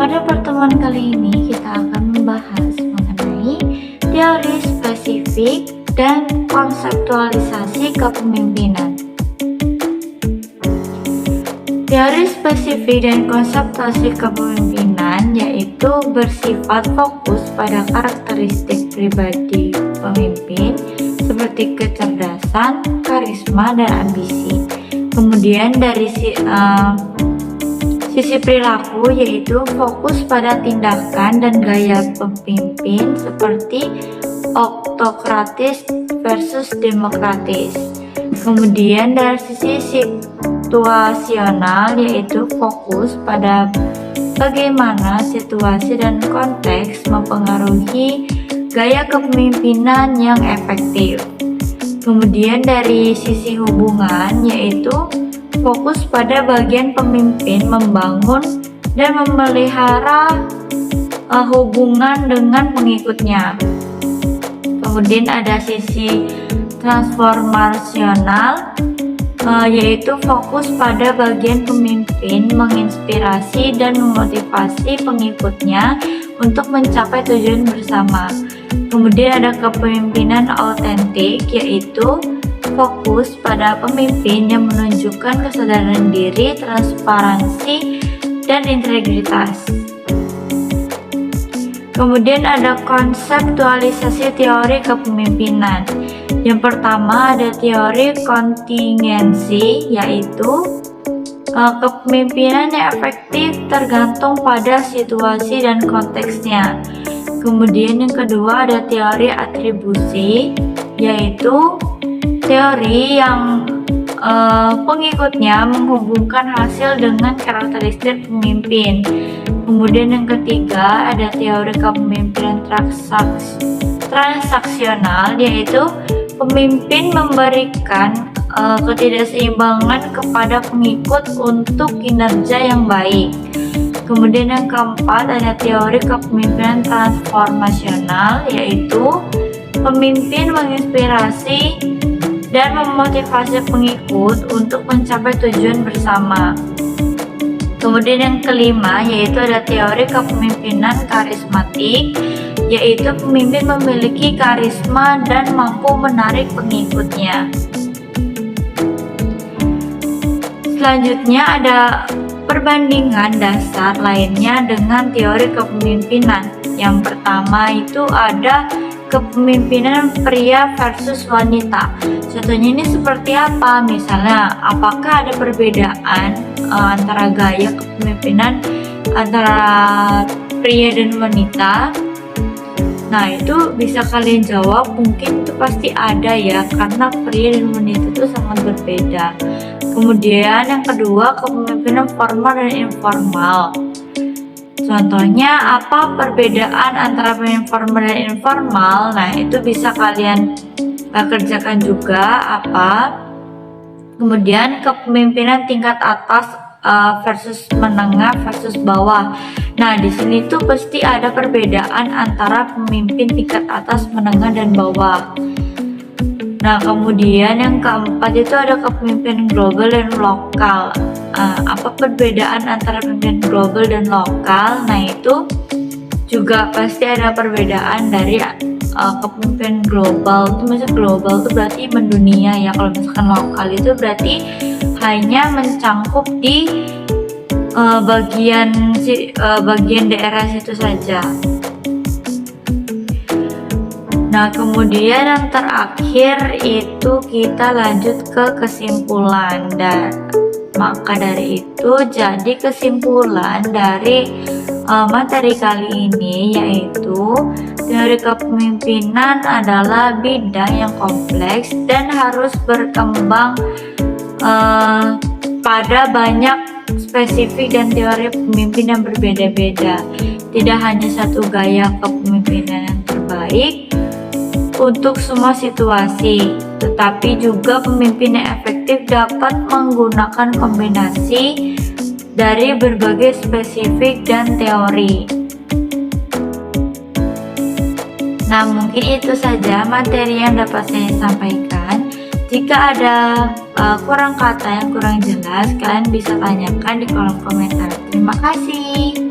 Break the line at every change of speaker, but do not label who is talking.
Pada pertemuan kali ini kita akan membahas mengenai teori spesifik dan konseptualisasi kepemimpinan. Teori spesifik dan konseptualisasi kepemimpinan yaitu bersifat fokus pada karakteristik pribadi pemimpin seperti kecerdasan, karisma, dan ambisi. Kemudian dari sisi perilaku yaitu fokus pada tindakan dan gaya pemimpin seperti autokratis versus demokratis. Kemudian dari sisi situasional yaitu fokus pada bagaimana situasi dan konteks mempengaruhi gaya kepemimpinan yang efektif. Kemudian dari sisi hubungan yaitu fokus pada bagian pemimpin membangun dan memelihara hubungan dengan pengikutnya. Kemudian ada sisi transformasional yaitu fokus pada bagian pemimpin menginspirasi dan memotivasi pengikutnya untuk mencapai tujuan bersama. Kemudian ada kepemimpinan autentik yaitu fokus pada pemimpin yang menunjukkan kesadaran diri, transparansi, dan integritas. Kemudian ada konseptualisasi teori kepemimpinan. Yang pertama ada teori kontingensi, yaitu kepemimpinan yang efektif tergantung pada situasi dan konteksnya. Kemudian yang kedua ada teori atribusi, yaitu teori yang pengikutnya menghubungkan hasil dengan karakteristik pemimpin. Kemudian yang ketiga ada teori kepemimpinan transaksional, yaitu pemimpin memberikan ketidakseimbangan kepada pengikut untuk kinerja yang baik. Kemudian yang keempat ada teori kepemimpinan transformasional, yaitu pemimpin menginspirasi dan memotivasi pengikut untuk mencapai tujuan bersama. Kemudian yang kelima yaitu ada teori kepemimpinan karismatik, yaitu pemimpin memiliki karisma dan mampu menarik pengikutnya. Selanjutnya ada perbandingan dasar lainnya dengan teori kepemimpinan. Yang pertama itu ada kepemimpinan pria versus wanita. Contohnya ini seperti apa? Misalnya, apakah ada perbedaan antara gaya kepemimpinan antara pria dan wanita? Nah, itu bisa kalian jawab, mungkin itu pasti ada ya, karena pria dan wanita itu sangat berbeda. Kemudian yang kedua, kepemimpinan formal dan informal. Contohnya apa perbedaan antara pemimpin formal dan informal? Nah, itu bisa kalian kerjakan juga apa. Kemudian kepemimpinan tingkat atas versus menengah versus bawah. Nah, di sini tuh pasti ada perbedaan antara pemimpin tingkat atas, menengah, dan bawah. Nah, kemudian yang keempat itu ada kepemimpinan global dan lokal. Apa perbedaan antara pemimpin global dan lokal? Nah, itu juga pasti ada perbedaan dari kepemimpinan global. Itu maksudnya global itu berarti mendunia ya. Kalau misalkan lokal itu berarti hanya mencangkup di bagian daerah situ saja. Nah, kemudian yang terakhir itu kita lanjut ke kesimpulan, dan maka dari itu jadi kesimpulan dari materi kali ini yaitu teori kepemimpinan adalah bidang yang kompleks dan harus berkembang pada banyak spesifik dan teori pemimpin yang berbeda-beda. Tidak hanya satu gaya kepemimpinan yang terbaik untuk semua situasi, tetapi juga pemimpin yang efektif dapat menggunakan kombinasi dari berbagai spesifik dan teori. Nah, mungkin itu saja materi yang dapat saya sampaikan. Jika ada kurang kata yang kurang jelas, kalian bisa tanyakan di kolom komentar. Terima kasih.